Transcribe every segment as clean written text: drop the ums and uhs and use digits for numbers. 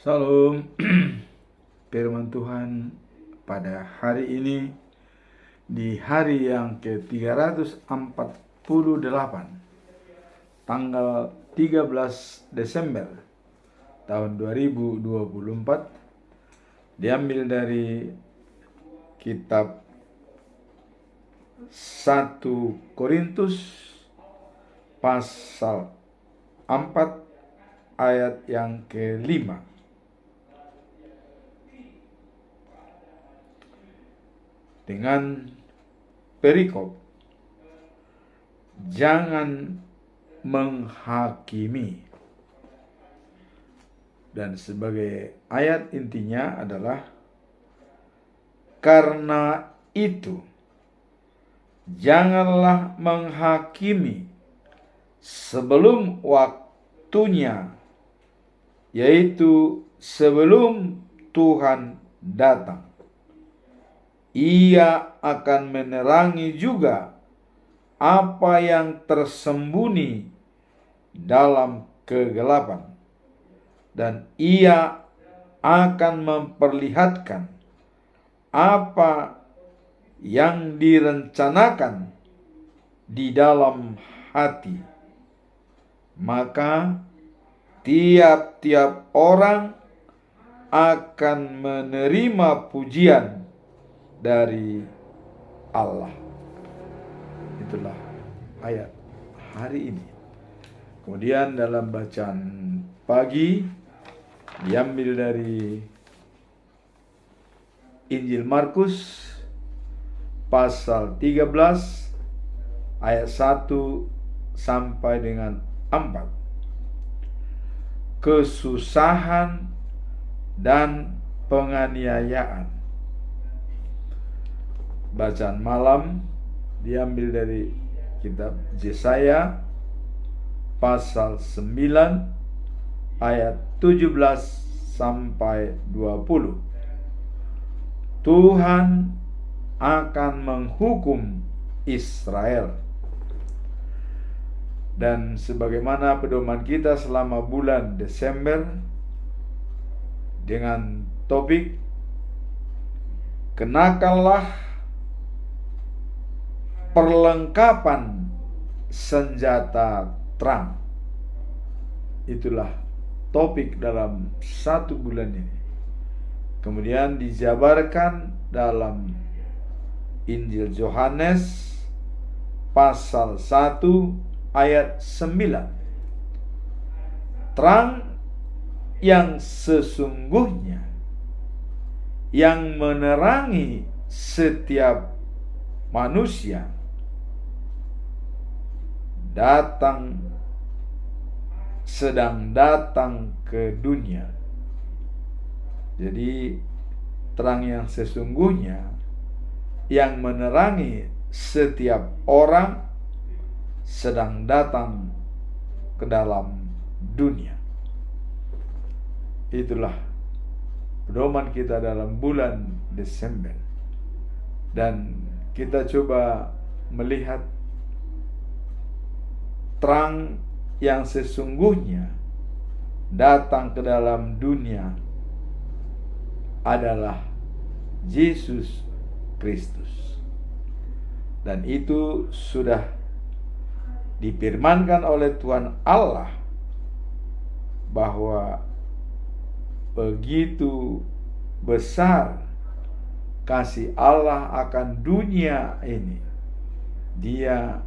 Salam. Firman Tuhan pada hari ini, di hari yang ke-348, tanggal 13 Desember tahun 2024, diambil dari kitab 1 Korintus pasal 4 ayat yang ke-5. Dengan perikop, jangan menghakimi. Dan sebagai ayat intinya adalah, karena itu janganlah menghakimi sebelum waktunya, yaitu sebelum Tuhan datang. Ia akan menerangi juga apa yang tersembunyi dalam kegelapan, dan ia akan memperlihatkan apa yang direncanakan di dalam hati. Maka tiap-tiap orang akan menerima pujian dari Allah. Itulah ayat hari ini. Kemudian dalam bacaan pagi diambil dari Injil Markus pasal 13 ayat 1 sampai dengan 4. Kesusahan dan penganiayaan. Bacaan malam diambil dari kitab Yesaya pasal 9 ayat 17 sampai 20. Tuhan akan menghukum Israel. Dan sebagaimana pedoman kita selama bulan Desember dengan topik kenakanlah perlengkapan senjata terang. Itulah topik dalam satu bulan ini. Kemudian dijabarkan dalam Injil Yohanes pasal 1 ayat 9. Terang yang sesungguhnya, yang menerangi setiap manusia, sedang datang ke dunia. Jadi terang yang sesungguhnya yang menerangi setiap orang sedang datang ke dalam dunia. Itulah pedoman kita dalam bulan Desember. Dan kita coba melihat terang yang sesungguhnya datang ke dalam dunia adalah Yesus Kristus. Dan itu sudah difirmankan oleh Tuhan Allah bahwa begitu besar kasih Allah akan dunia ini, Dia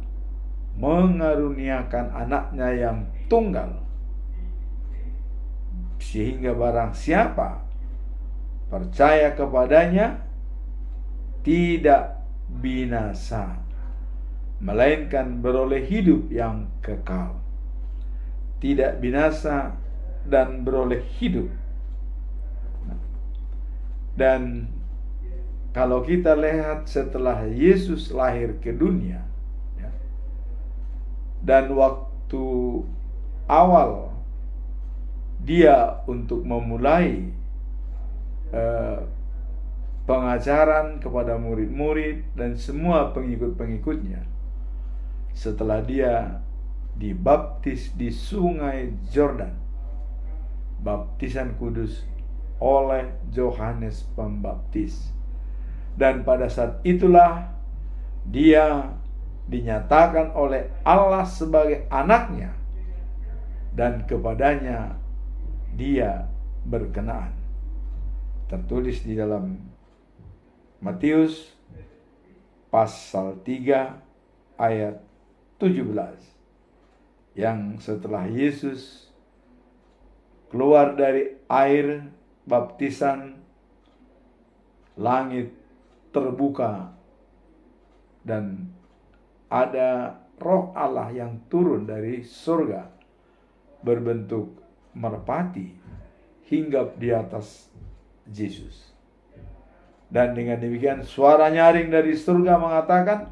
mengaruniakan anaknya yang tunggal, sehingga barang siapa percaya kepadanya tidak binasa, melainkan beroleh hidup yang kekal. Tidak binasa dan beroleh hidup. Dan kalau kita lihat setelah Yesus lahir ke dunia, dan waktu awal Dia untuk memulai pengajaran kepada murid-murid dan semua pengikut-pengikutnya, setelah Dia dibaptis di sungai Yordan, baptisan kudus oleh Yohanes Pembaptis. Dan pada saat itulah dia dinyatakan oleh Allah sebagai anaknya, dan kepadanya dia berkenaan. Tertulis di dalam Matius pasal 3 ayat 17, yang setelah Yesus keluar dari air baptisan, langit terbuka dan ada Roh Allah yang turun dari surga berbentuk merpati hinggap di atas Yesus. Dan dengan demikian suara nyaring dari surga mengatakan,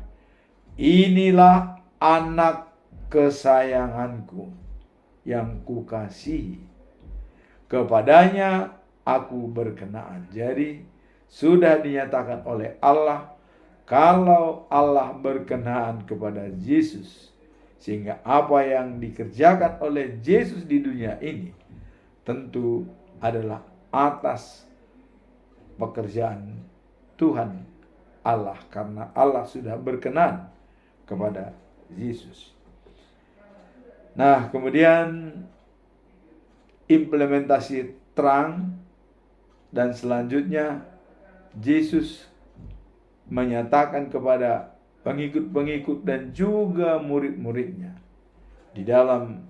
inilah anak kesayanganku yang kukasihi, kepadanya aku berkenaan. Jadi sudah dinyatakan oleh Allah kalau Allah berkenaan kepada Yesus, sehingga apa yang dikerjakan oleh Yesus di dunia ini tentu adalah atas pekerjaan Tuhan Allah, karena Allah sudah berkenan kepada Yesus. Nah, kemudian implementasi terang, dan selanjutnya Yesus menyatakan kepada pengikut-pengikut dan juga murid-muridnya di dalam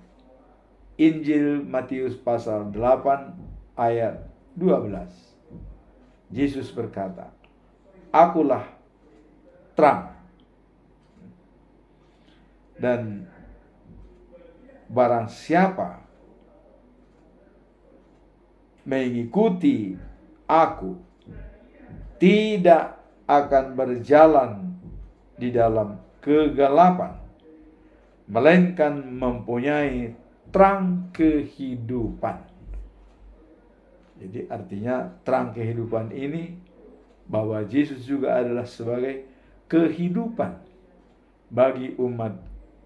Injil Matius pasal 8 ayat 12. Yesus berkata, akulah terang, dan barang siapa mengikuti aku tidak akan berjalan di dalam kegelapan, melainkan mempunyai terang kehidupan. Jadi artinya terang kehidupan ini bahwa Yesus juga adalah sebagai kehidupan bagi umat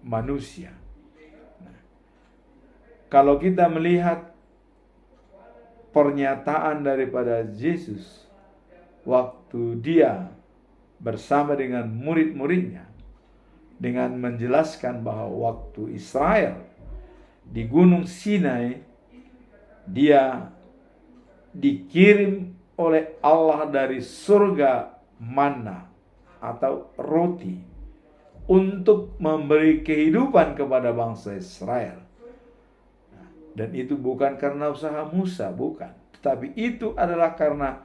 manusia. Nah, kalau kita melihat pernyataan daripada Yesus waktu dia bersama dengan murid-muridnya, dengan menjelaskan bahwa waktu Israel di Gunung Sinai, dia dikirim oleh Allah dari surga manna atau roti untuk memberi kehidupan kepada bangsa Israel. Dan itu bukan karena usaha Musa, bukan. Tetapi itu adalah karena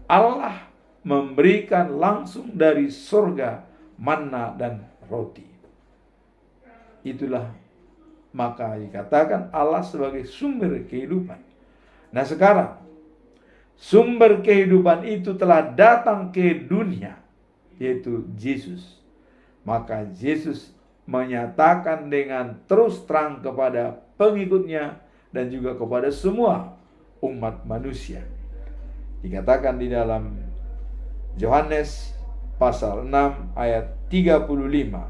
Allah memberikan langsung dari surga manna dan roti. Itulah maka dikatakan Allah sebagai sumber kehidupan. Nah sekarang sumber kehidupan itu telah datang ke dunia, yaitu Yesus. Maka Yesus menyatakan dengan terus terang kepada pengikutnya dan juga kepada semua umat manusia. Dikatakan di dalam Yohanes pasal 6 ayat 35.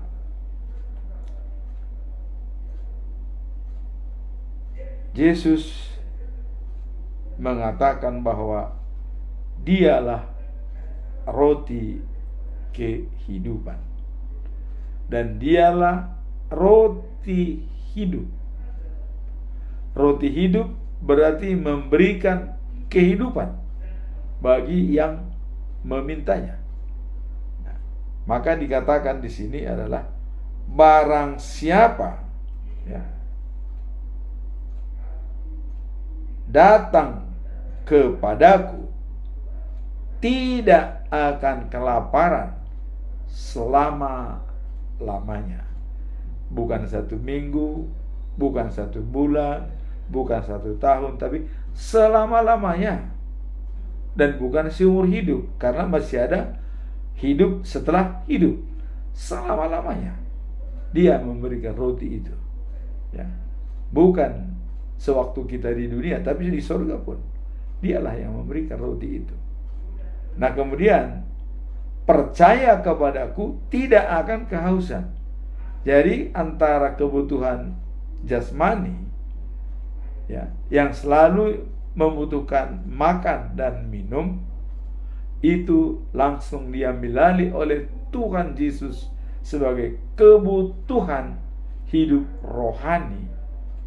Yesus mengatakan bahwa dialah roti kehidupan, dan dialah roti hidup. Roti hidup berarti memberikan kehidupan bagi yang memintanya. Nah, maka dikatakan di sini adalah barang siapa datang kepadaku tidak akan kelaparan selama-lamanya. Bukan 1 minggu, bukan 1 bulan, bukan 1 tahun, tapi selama-lamanya. Dan bukan seumur hidup, karena masih ada hidup setelah hidup. Selama-lamanya Dia memberikan roti itu, ya. Bukan sewaktu kita di dunia, tapi di surga pun Dialah yang memberikan roti itu. Nah kemudian, percaya kepadaku tidak akan kehausan. Jadi antara kebutuhan jasmani ya, yang selalu membutuhkan makan dan minum, itu langsung diambil alih oleh Tuhan Yesus sebagai kebutuhan hidup rohani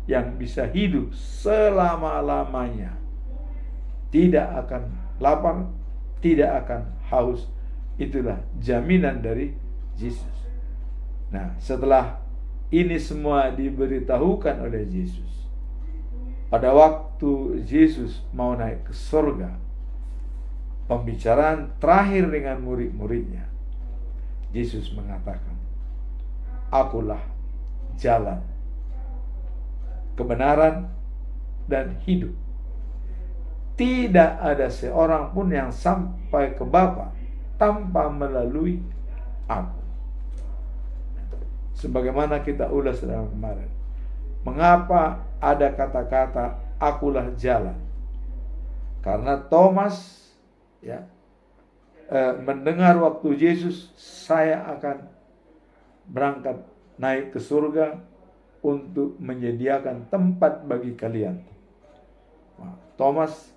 yang bisa hidup selama-lamanya. Tidak akan lapar, tidak akan haus. Itulah jaminan dari Yesus. Nah, setelah ini semua diberitahukan oleh Yesus, pada waktu Yesus mau naik ke surga, pembicaraan terakhir dengan murid-muridnya, Yesus mengatakan, "Akulah jalan, kebenaran, dan hidup. Tidak ada seorang pun yang sampai ke Bapa tanpa melalui aku." Sebagaimana kita ulas dalam kemarin, mengapa ada kata-kata akulah jalan? Karena Thomas mendengar waktu Yesus, saya akan berangkat naik ke surga untuk menyediakan tempat bagi kalian. Nah, Thomas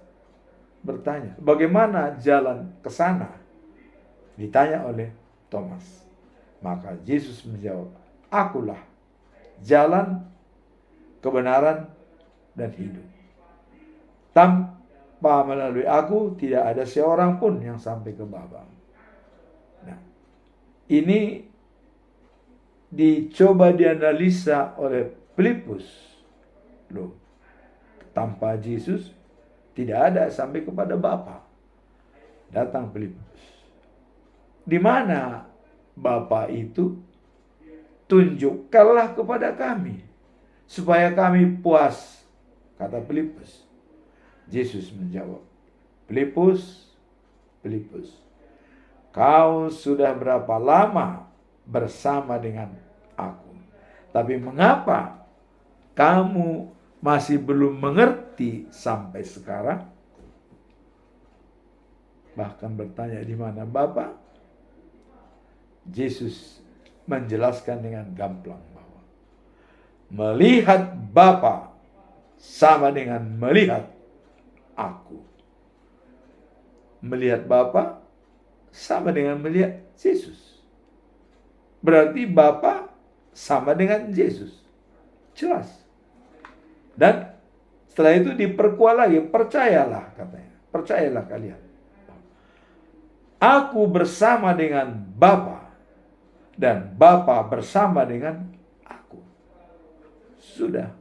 bertanya, bagaimana jalan ke sana? Ditanya oleh Thomas. Maka Yesus menjawab, akulah jalan, kebenaran, dan hidup. Tanpa melalui aku, tidak ada seorang pun yang sampai ke Bapa. Nah, ini dicoba dianalisa oleh Filipus. Loh, tanpa Yesus tidak ada sampai kepada Bapa. Datang Filipus. Di mana Bapa itu? Tunjukkanlah kepada kami supaya kami puas, kata Filipus. Yesus menjawab, Filipus, kau sudah berapa lama bersama dengan aku, tapi mengapa kamu masih belum mengerti sampai sekarang? Bahkan bertanya, di mana Bapa? Yesus menjelaskan dengan gamblang bahwa melihat Bapa sama dengan melihat aku. Melihat Bapa sama dengan melihat Yesus. Berarti Bapa sama dengan Yesus. Jelas. Dan setelah itu diperkuat lagi, percayalah katanya. Percayalah kalian. Aku bersama dengan Bapa dan Bapa bersama dengan aku. Sudah.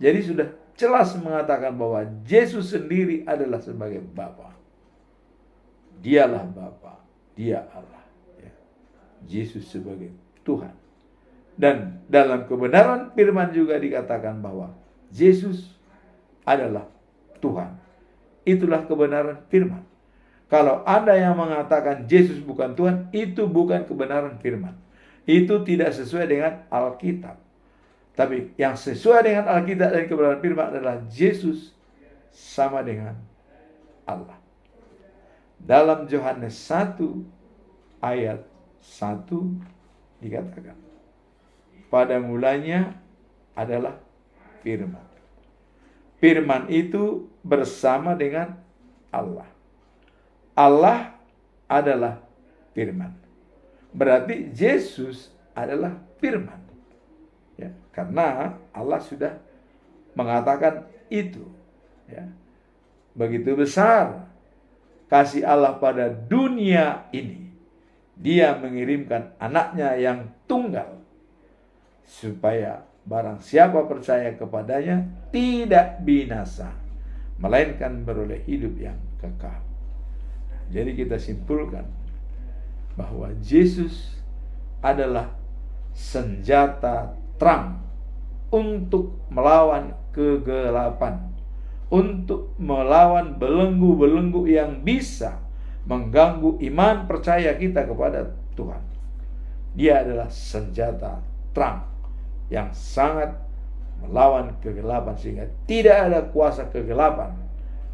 Jadi sudah jelas mengatakan bahwa Yesus sendiri adalah sebagai Bapa. Dialah Bapa, Dia Allah. Ya. Yesus sebagai Tuhan. Dan dalam kebenaran firman juga dikatakan bahwa Yesus adalah Tuhan. Itulah kebenaran firman. Kalau ada yang mengatakan Yesus bukan Tuhan, itu bukan kebenaran firman. Itu tidak sesuai dengan Alkitab. Tapi yang sesuai dengan Alkitab dan kebenaran firman adalah Yesus sama dengan Allah. Dalam Yohanes 1 ayat 1 dikatakan, pada mulanya adalah firman. Firman itu bersama dengan Allah. Allah adalah firman. Berarti Yesus adalah firman. Ya, karena Allah sudah mengatakan itu. Ya. Begitu besar kasih Allah pada dunia ini. Dia mengirimkan anaknya yang tunggal. Supaya barang siapa percaya kepadanya tidak binasa, melainkan beroleh hidup yang kekal. Jadi kita simpulkan bahwa Yesus adalah senjata terang untuk melawan kegelapan, untuk melawan belenggu-belenggu yang bisa mengganggu iman percaya kita kepada Tuhan. Dia adalah senjata terang yang sangat melawan kegelapan sehingga tidak ada kuasa kegelapan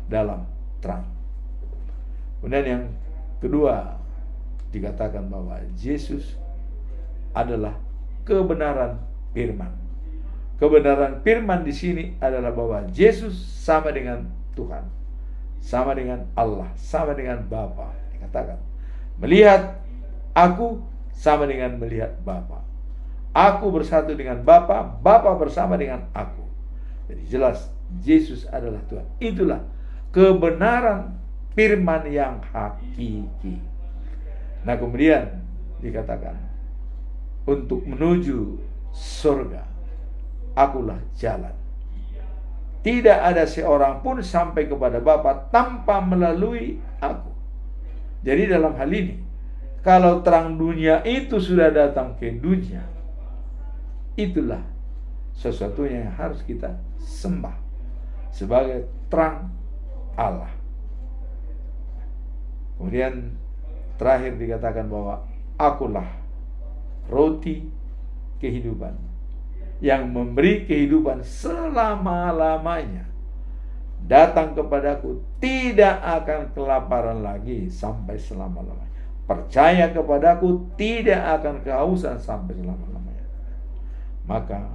dalam terang. Kemudian yang kedua dikatakan bahwa Yesus adalah kebenaran firman. kebenaran firman di sini adalah bahwa Yesus sama dengan Tuhan, sama dengan Allah, sama dengan Bapa. Dikatakan, melihat aku sama dengan melihat Bapa. Aku bersatu dengan Bapa, Bapa bersama dengan aku. Jadi jelas Yesus adalah Tuhan. Itulah kebenaran firman yang hakiki. Nah, kemudian dikatakan, untuk menuju surga, akulah jalan. Tidak ada seorang pun sampai kepada Bapa tanpa melalui aku. Jadi dalam hal ini, kalau terang dunia itu sudah datang ke dunia, itulah sesuatunya yang harus kita sembah sebagai terang Allah. Kemudian terakhir dikatakan bahwa akulah roti kehidupan yang memberi kehidupan selama-lamanya. Datang kepadaku tidak akan kelaparan lagi sampai selama-lamanya. Percaya kepadaku tidak akan kehausan sampai selama-lamanya. Maka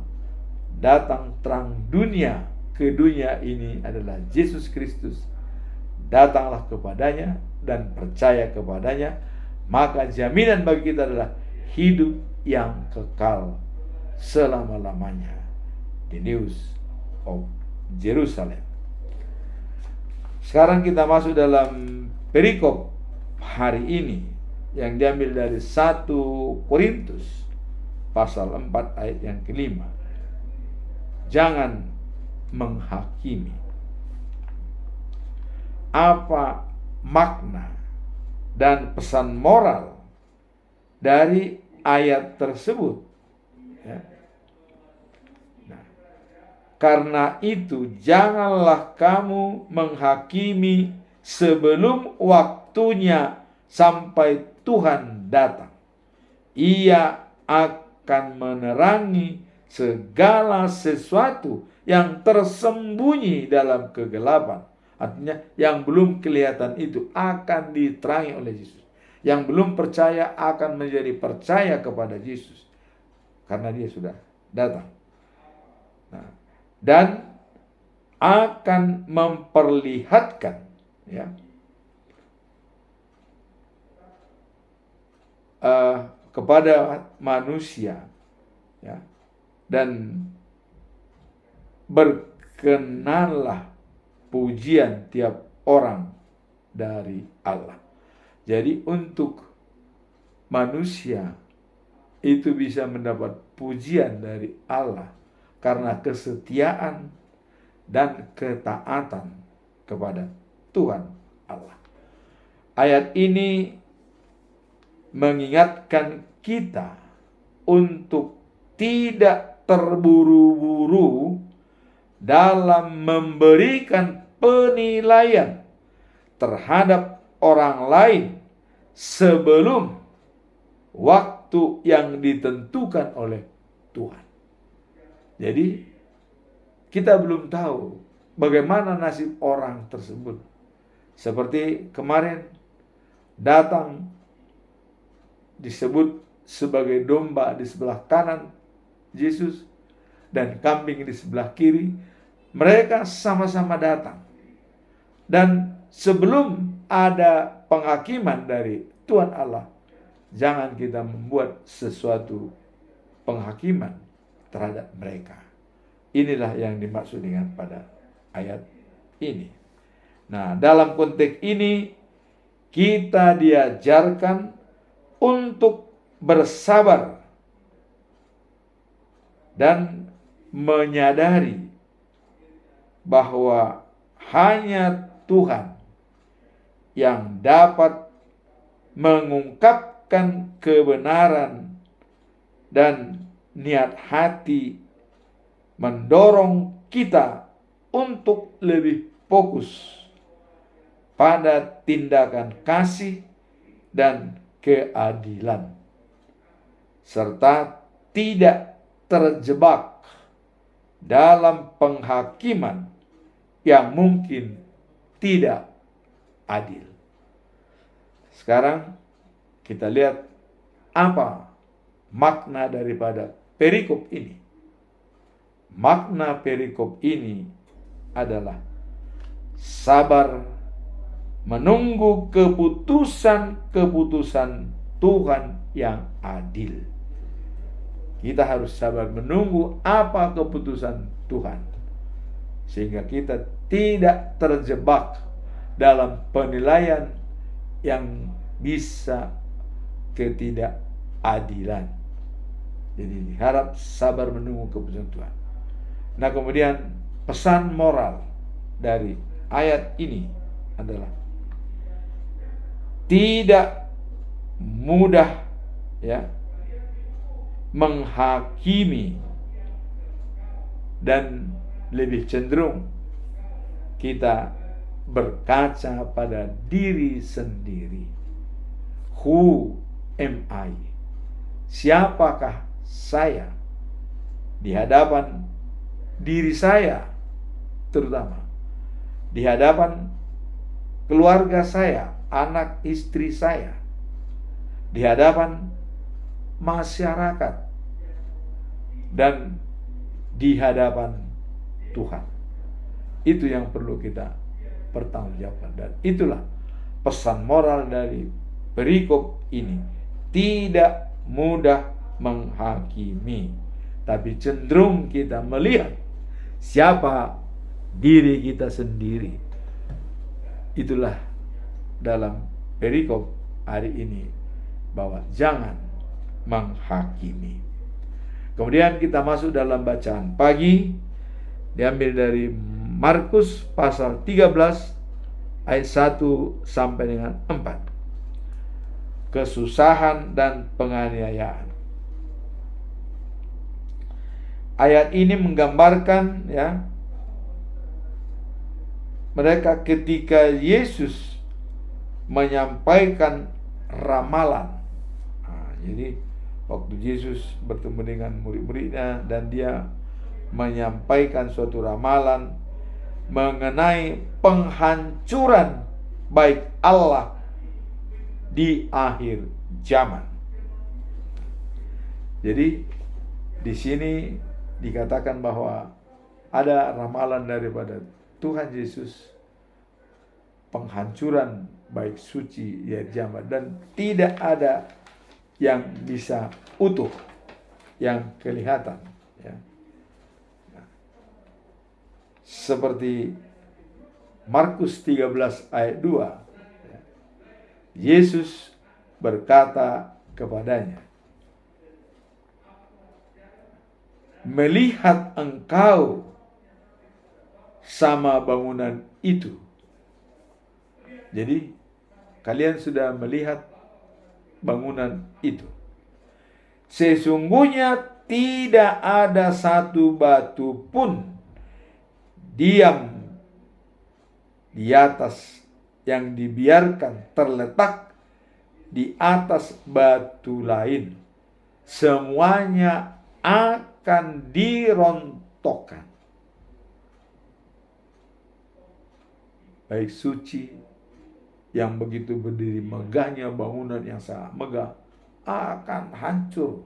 datang terang dunia ke dunia ini adalah Yesus Kristus. Datanglah kepadanya dan percaya kepadanya, maka jaminan bagi kita adalah hidup yang kekal selama-lamanya. The News of Jerusalem. Sekarang kita masuk dalam perikop hari ini yang diambil dari 1 Korintus pasal 4 ayat yang kelima. Jangan menghakimi. Apa makna dan pesan moral dari ayat tersebut? Ya. Nah, karena itu janganlah kamu menghakimi sebelum waktunya sampai Tuhan datang. Ia akan menerangi segala sesuatu yang tersembunyi dalam kegelapan. Artinya yang belum kelihatan itu akan diterangi oleh Yesus. Yang belum percaya akan menjadi percaya kepada Yesus karena dia sudah datang. Nah, dan akan memperlihatkan, ya, kepada manusia, ya, dan berkenanlah pujian tiap orang dari Allah. Jadi untuk manusia itu bisa mendapat pujian dari Allah karena kesetiaan dan ketaatan kepada Tuhan Allah. Ayat ini mengingatkan kita untuk tidak terburu-buru dalam memberikan penilaian terhadap orang lain sebelum waktu yang ditentukan oleh Tuhan. Jadi kita belum tahu bagaimana nasib orang tersebut. Seperti kemarin datang disebut sebagai domba di sebelah kanan Yesus dan kambing di sebelah kiri. Mereka sama-sama datang. Dan sebelum ada penghakiman dari Tuhan Allah, jangan kita membuat sesuatu penghakiman terhadap mereka. Inilah yang dimaksud dengan pada ayat ini. Nah, dalam konteks ini kita diajarkan untuk bersabar dan menyadari bahwa hanya Tuhan yang dapat mengungkapkan kebenaran dan niat hati mendorong kita untuk lebih fokus pada tindakan kasih dan keadilan serta tidak terjebak dalam penghakiman yang mungkin tidak adil. Sekarang kita lihat apa makna daripada perikop ini. makna perikop ini adalah sabar menunggu keputusan-keputusan Tuhan yang adil. Kita harus sabar menunggu apa keputusan Tuhan, sehingga kita tidak terjebak dalam penilaian yang bisa ketidakadilan. Jadi harap sabar menunggu keputusan Tuhan. Nah, kemudian pesan moral dari ayat ini adalah tidak mudah menghakimi, dan lebih cenderung kita berkaca pada diri sendiri. Who am I? Siapakah saya di hadapan diri saya, terutama di hadapan keluarga saya, anak istri saya, di hadapan masyarakat, dan di hadapan Tuhan. Itu yang perlu kita pertanggungjawabkan, dan itulah pesan moral dari perikop ini. Tidak mudah menghakimi, tapi cenderung kita melihat siapa diri kita sendiri. Itulah dalam perikop hari ini, bahwa jangan menghakimi. Kemudian kita masuk dalam bacaan pagi, diambil dari Markus pasal 13 ayat 1 sampai dengan 4. Kesusahan dan penganiayaan. Ayat ini menggambarkan mereka ketika Yesus menyampaikan ramalan. Jadi waktu Yesus bertemu dengan murid-muridnya dan dia menyampaikan suatu ramalan mengenai penghancuran baik Allah di akhir zaman. Jadi di sini dikatakan bahwa ada ramalan daripada Tuhan Yesus, penghancuran baik suci ya zaman, dan tidak ada yang bisa utuh yang kelihatan seperti Markus 13 ayat 2. Yesus berkata kepadanya, melihat engkau sama bangunan itu. Jadi kalian sudah melihat bangunan itu. Sesungguhnya tidak ada satu batu pun diam di atas yang dibiarkan terletak di atas batu lain. Semuanya akan dirontokkan. Baik suci yang begitu berdiri megahnya, bangunan yang sangat megah akan hancur.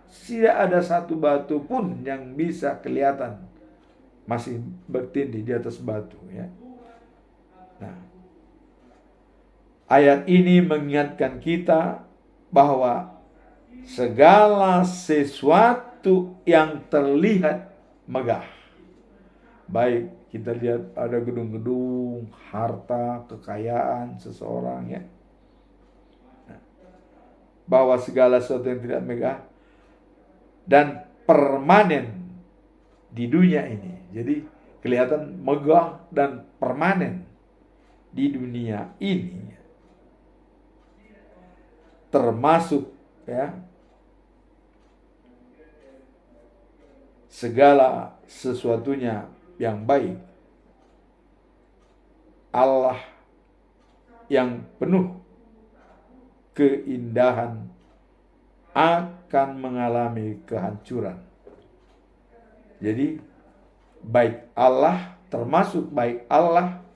Tidak ada satu batu pun yang bisa kelihatan masih bertindih di atas batu Nah, ayat ini mengingatkan kita bahwa segala sesuatu yang terlihat megah, baik kita lihat ada gedung-gedung, harta, kekayaan seseorang bahwa segala sesuatu yang tidak megah dan permanen di dunia ini. Jadi kelihatan megah dan permanen di dunia ini, termasuk segala sesuatunya yang baik. Allah yang penuh keindahan akan mengalami kehancuran. Jadi baik Allah, termasuk baik Allah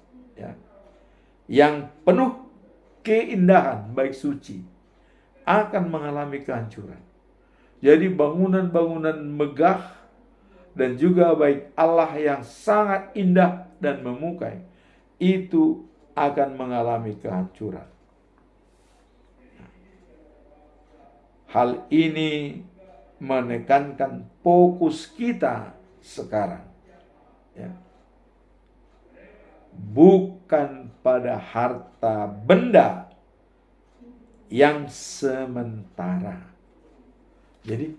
yang penuh keindahan, baik suci, akan mengalami kehancuran. Jadi bangunan-bangunan megah, dan juga baik Allah yang sangat indah dan memukai, itu akan mengalami kehancuran. Hal ini menekankan fokus kita sekarang, ya, bukan pada harta benda yang sementara. Jadi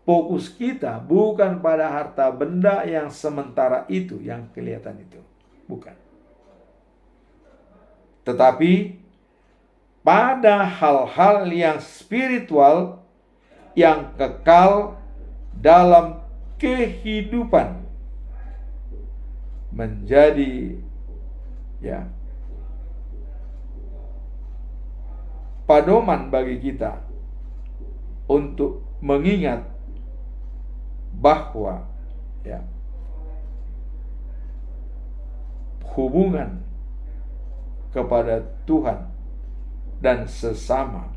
fokus kita bukan pada harta benda yang sementara itu, yang kelihatan itu. Bukan. Tetapi pada hal-hal yang spiritual yang kekal dalam kehidupan, menjadi pedoman bagi kita untuk mengingat bahwa hubungan kepada Tuhan dan sesama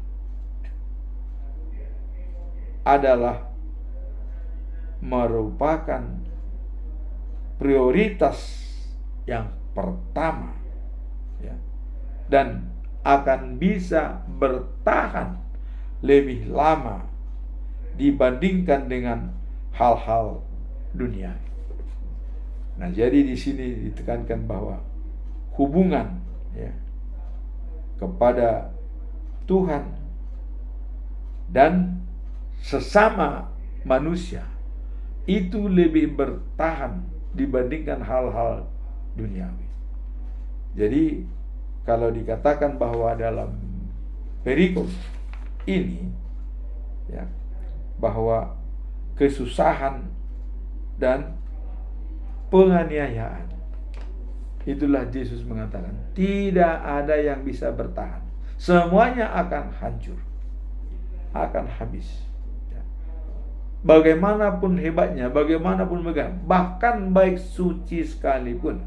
adalah merupakan prioritas yang pertama, dan akan bisa bertahan lebih lama dibandingkan dengan hal-hal dunia. Nah, jadi di sini ditekankan bahwa hubungan kepada Tuhan dan sesama manusia itu lebih bertahan dibandingkan hal-hal duniawi. Jadi kalau dikatakan bahwa dalam perikop ini bahwa kesusahan dan penganiayaan, itulah Yesus mengatakan tidak ada yang bisa bertahan, semuanya akan hancur, akan habis. Bagaimanapun hebatnya, bagaimanapun megah, bahkan baik suci sekalipun,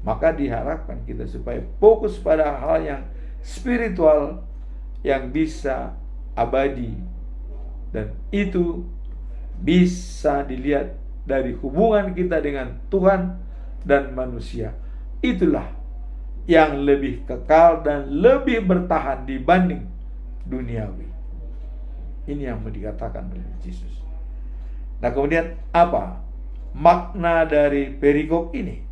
maka diharapkan kita supaya fokus pada hal yang spiritual yang bisa abadi, dan itu bisa dilihat dari hubungan kita dengan Tuhan dan manusia. Itulah yang lebih kekal dan lebih bertahan dibanding duniawi. Ini yang mau dikatakan oleh Yesus. Nah, kemudian apa makna dari perikop ini?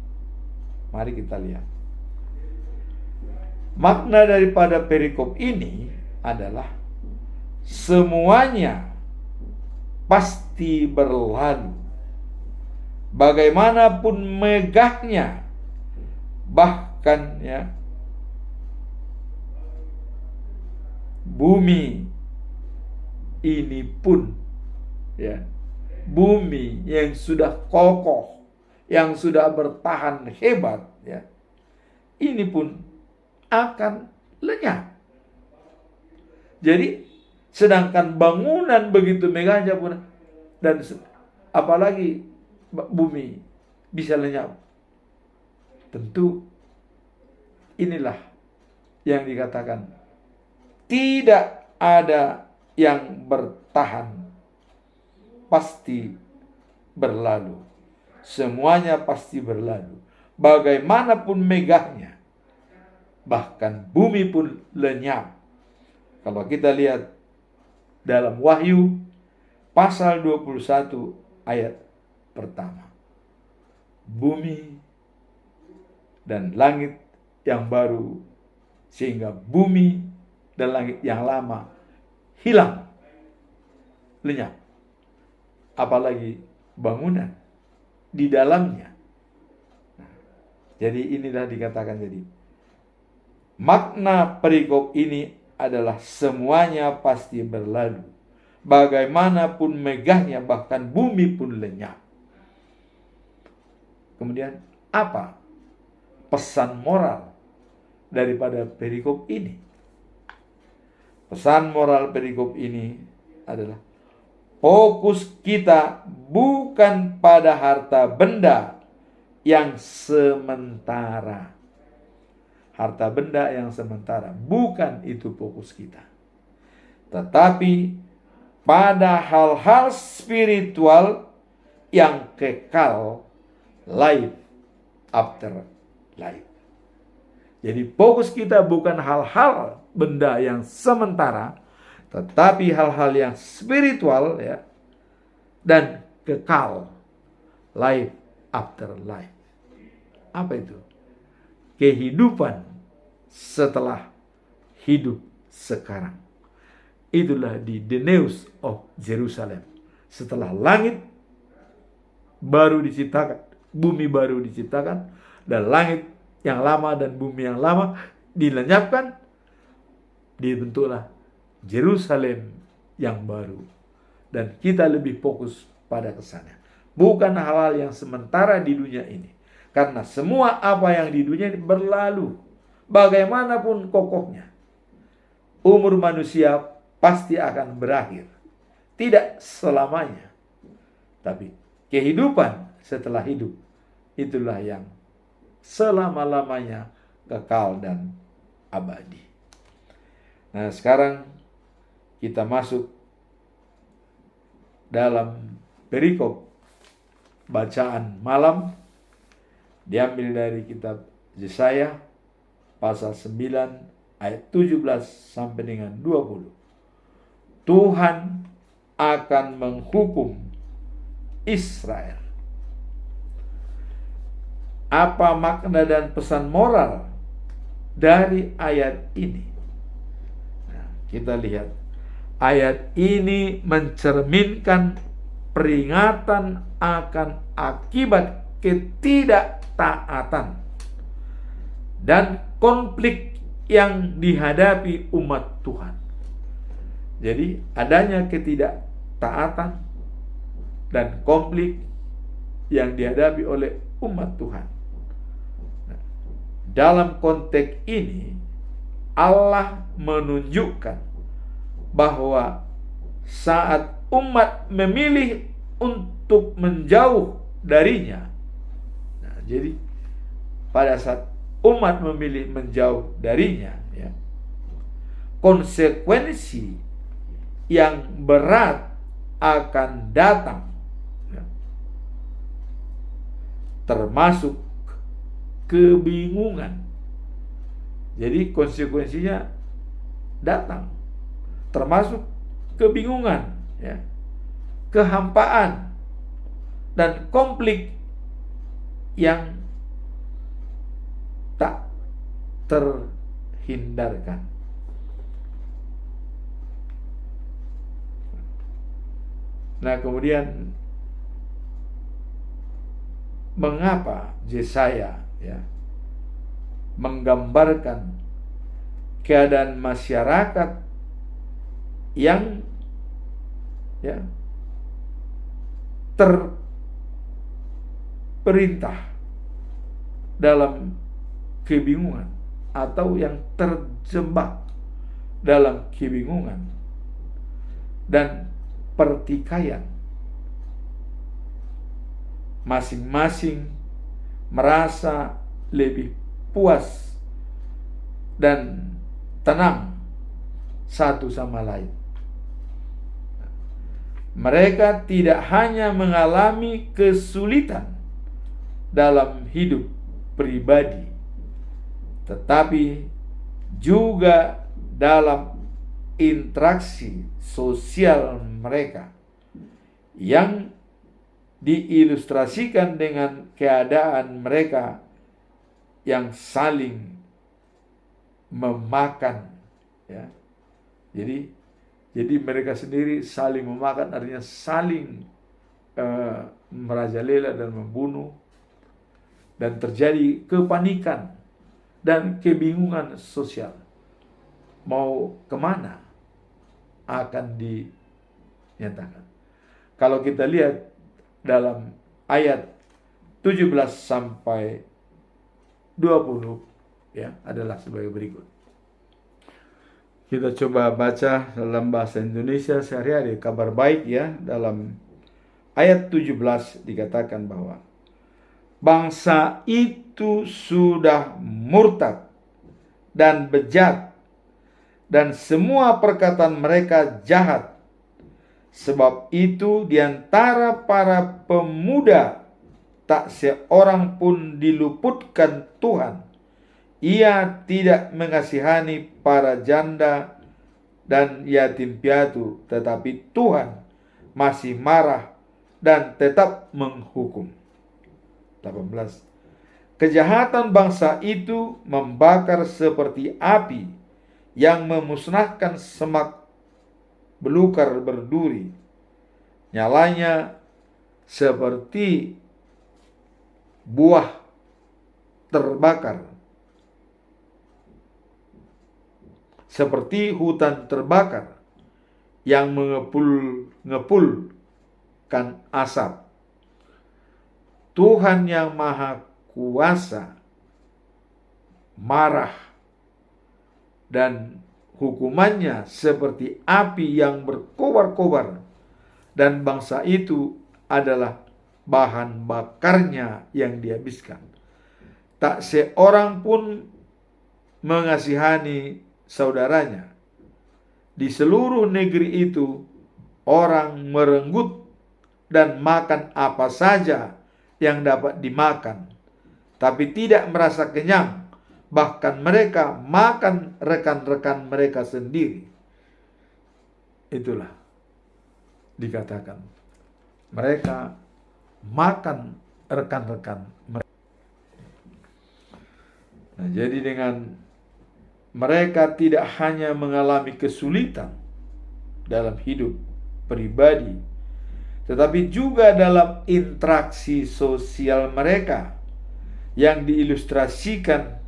Mari kita lihat. Makna daripada perikop ini adalah semuanya pasti berlalu. Bagaimanapun megahnya, bahkan bumi ini pun, bumi yang sudah kokoh, yang sudah bertahan hebat, ini pun akan lenyap. Jadi sedangkan bangunan begitu megahnya pun, dan apalagi bumi bisa lenyap, tentu inilah yang dikatakan tidak ada yang bertahan, pasti berlalu. Semuanya pasti berlalu. Bagaimanapun megahnya, bahkan bumi pun lenyap. Kalau kita lihat dalam Wahyu pasal 21 ayat pertama, bumi dan langit yang baru, sehingga bumi dan langit yang lama hilang, lenyap, apalagi bangunan di dalamnya. Jadi inilah dikatakan, jadi makna perikop ini adalah semuanya pasti berlalu. Bagaimanapun megahnya, bahkan bumi pun lenyap. Kemudian apa pesan moral daripada perikop ini? Pesan moral perikop ini adalah fokus kita bukan pada harta benda yang sementara. Harta benda yang sementara, bukan itu fokus kita. Tetapi pada hal-hal spiritual yang kekal, life after life. Jadi fokus kita bukan hal-hal benda yang sementara, tetapi hal-hal yang spiritual ya, dan kekal, life after life. Apa itu? Kehidupan setelah hidup sekarang. Itulah di The News of Jerusalem. Setelah langit baru diciptakan, bumi baru diciptakan, dan langit yang lama dan bumi yang lama dilenyapkan, dibentuklah Jerusalem yang baru. Dan kita lebih fokus pada kesana. Bukan hal-hal yang sementara di dunia ini. Karena semua apa yang di dunia ini berlalu. Bagaimanapun kokohnya, umur manusia pasti akan berakhir. Tidak selamanya. Tapi kehidupan setelah hidup, itulah yang selama-lamanya kekal dan abadi. Nah, sekarang kita masuk dalam perikop bacaan malam, diambil dari kitab Yesaya pasal 9 ayat 17 sampai dengan 20. Tuhan akan menghukum Israel. Apa makna dan pesan moral dari ayat ini? Nah, kita lihat. Ayat ini mencerminkan peringatan akan akibat ketidaktaatan dan konflik yang dihadapi umat Tuhan. Jadi adanya ketidaktaatan dan konflik yang dihadapi oleh umat Tuhan. Nah, dalam konteks ini Allah menunjukkan bahwa saat umat memilih untuk menjauh darinya, nah, jadi pada saat umat memilih menjauh darinya, ya, konsekuensi yang berat akan datang, ya, termasuk kebingungan. Jadi konsekuensinya datang, termasuk kebingungan, ya, kehampaan, dan konflik yang tak terhindarkan. Nah, kemudian mengapa Yesaya, ya, menggambarkan keadaan masyarakat yang, ya, terperintah dalam kebingungan atau yang terjebak dalam kebingungan dan pertikaian. Masing-masing merasa lebih puas dan tenang satu sama lain. Mereka tidak hanya mengalami kesulitan dalam hidup pribadi, tetapi juga dalam interaksi sosial mereka yang diilustrasikan dengan keadaan mereka yang saling memakan, ya. Jadi mereka sendiri saling memakan, artinya saling merajalela dan membunuh, dan terjadi kepanikan dan kebingungan sosial. Mau kemana akan dinyatakan. Kalau kita lihat dalam ayat 17 sampai 20, ya, adalah sebagai berikut. Kita coba baca dalam bahasa Indonesia sehari-hari. Kabar baik, ya, dalam ayat 17 dikatakan bahwa bangsa itu sudah murtad dan bejat, dan semua perkataan mereka jahat. Sebab itu di antara para pemuda tak seorang pun diluputkan Tuhan. Ia tidak mengasihani para janda dan yatim piatu, tetapi Tuhan masih marah dan tetap menghukum. 18. Kejahatan bangsa itu membakar seperti api yang memusnahkan semak belukar berduri. Nyalanya seperti buah terbakar, seperti hutan terbakar yang mengepulkan asap. Tuhan yang Maha Kuasa marah dan hukumannya seperti api yang berkobar-kobar, dan bangsa itu adalah bahan bakarnya yang dihabiskan. Tak seorang pun mengasihani saudaranya. Di seluruh negeri itu orang merenggut dan makan apa saja yang dapat dimakan, tapi tidak merasa kenyang. Bahkan mereka makan rekan-rekan mereka sendiri. Itulah dikatakan mereka makan rekan-rekan mereka. Nah, jadi dengan mereka tidak hanya mengalami kesulitan dalam hidup pribadi, tetapi juga dalam interaksi sosial mereka yang diilustrasikan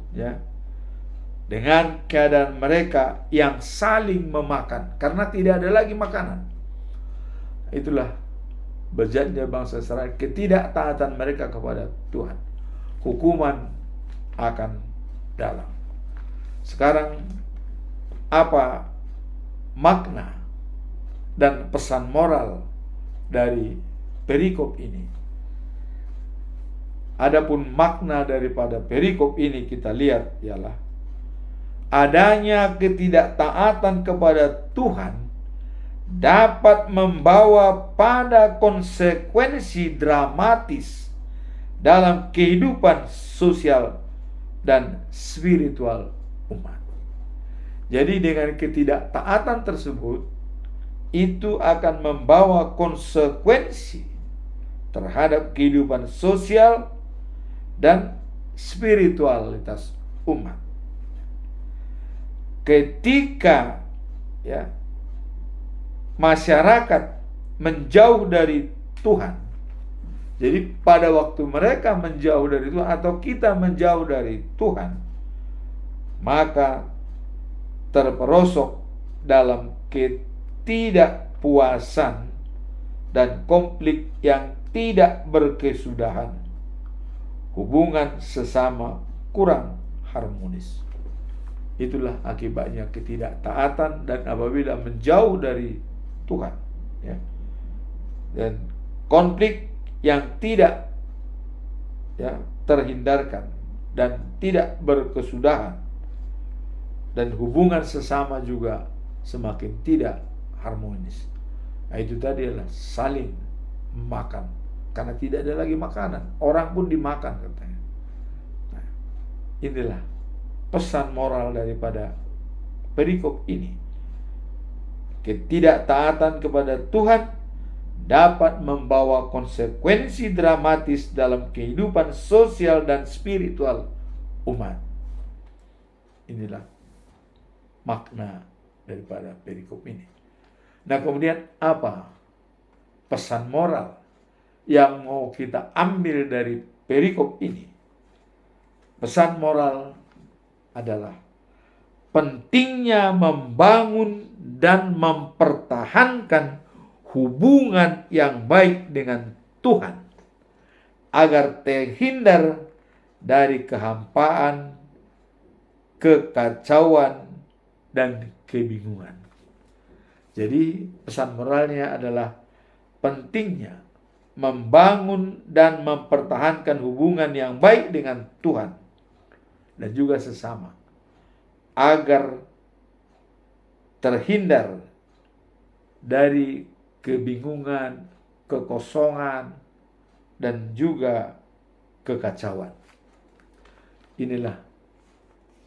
dengan keadaan mereka yang saling memakan karena tidak ada lagi makanan. Itulah bejatnya bangsa Israel, ketidaktaatan mereka kepada Tuhan. Hukuman akan datang. Sekarang apa makna dan pesan moral dari perikop ini? Adapun makna daripada perikop ini kita lihat ialah adanya ketidaktaatan kepada Tuhan dapat membawa pada konsekuensi dramatis dalam kehidupan sosial dan spiritual umat. Jadi dengan ketidaktaatan tersebut itu akan membawa konsekuensi terhadap kehidupan sosial dan spiritualitas umat. Ketika masyarakat menjauh dari Tuhan, jadi pada waktu mereka menjauh dari Tuhan atau kita menjauh dari Tuhan, maka terperosok dalam ketidakpuasan dan konflik yang tidak berkesudahan. Hubungan sesama kurang harmonis. Itulah akibatnya ketidaktaatan dan apabila menjauh dari Tuhan, dan konflik yang tidak terhindarkan dan tidak berkesudahan, dan hubungan sesama juga semakin tidak harmonis. Nah, itu tadi adalah saling makan karena tidak ada lagi makanan, orang pun dimakan katanya. Nah, inilah pesan moral daripada perikop ini. Ketidaktaatan kepada Tuhan dapat membawa konsekuensi dramatis dalam kehidupan sosial dan spiritual umat. Inilah makna daripada perikop ini. Nah, kemudian apa pesan moral yang mau kita ambil dari perikop ini? Pesan moral adalah pentingnya membangun dan mempertahankan hubungan yang baik dengan Tuhan agar terhindar dari kehampaan, kekacauan, dan kebingungan. Jadi pesan moralnya adalah pentingnya membangun dan mempertahankan hubungan yang baik dengan Tuhan dan juga sesama agar terhindar dari kebingungan, kekosongan, dan juga kekacauan. Inilah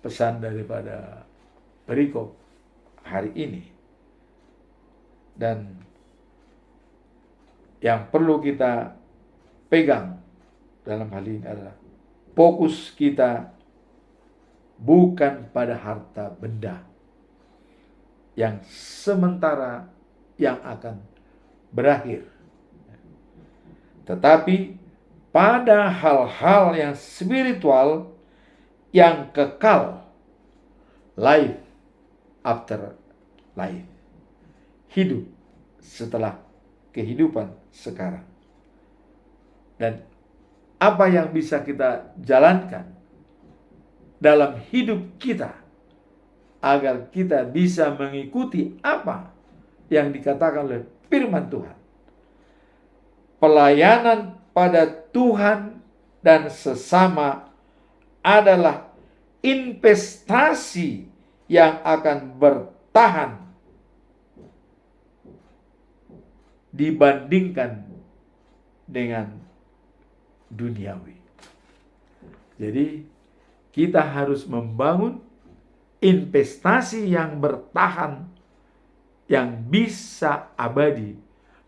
pesan daripada perikop hari ini. Dan yang perlu kita pegang dalam hal ini adalah fokus kita bukan pada harta benda yang sementara yang akan berakhir, tetapi pada hal-hal yang spiritual yang kekal, life after life, hidup setelah kehidupan sekarang. Dan apa yang bisa kita jalankan dalam hidup kita agar kita bisa mengikuti apa yang dikatakan oleh firman Tuhan. Pelayanan pada Tuhan dan sesama adalah investasi yang akan bertahan dibandingkan dengan duniawi. Jadi kita harus membangun investasi yang bertahan, yang bisa abadi,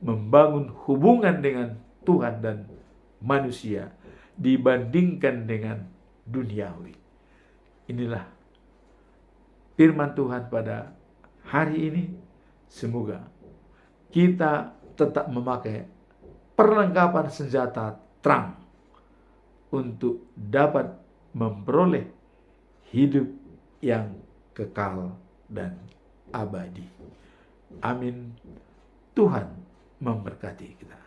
membangun hubungan dengan Tuhan dan manusia dibandingkan dengan duniawi. Inilah firman Tuhan pada hari ini. Semoga kita tetap memakai perlengkapan senjata terang untuk dapat memperoleh hidup yang kekal dan abadi. Amin. Tuhan memberkati kita.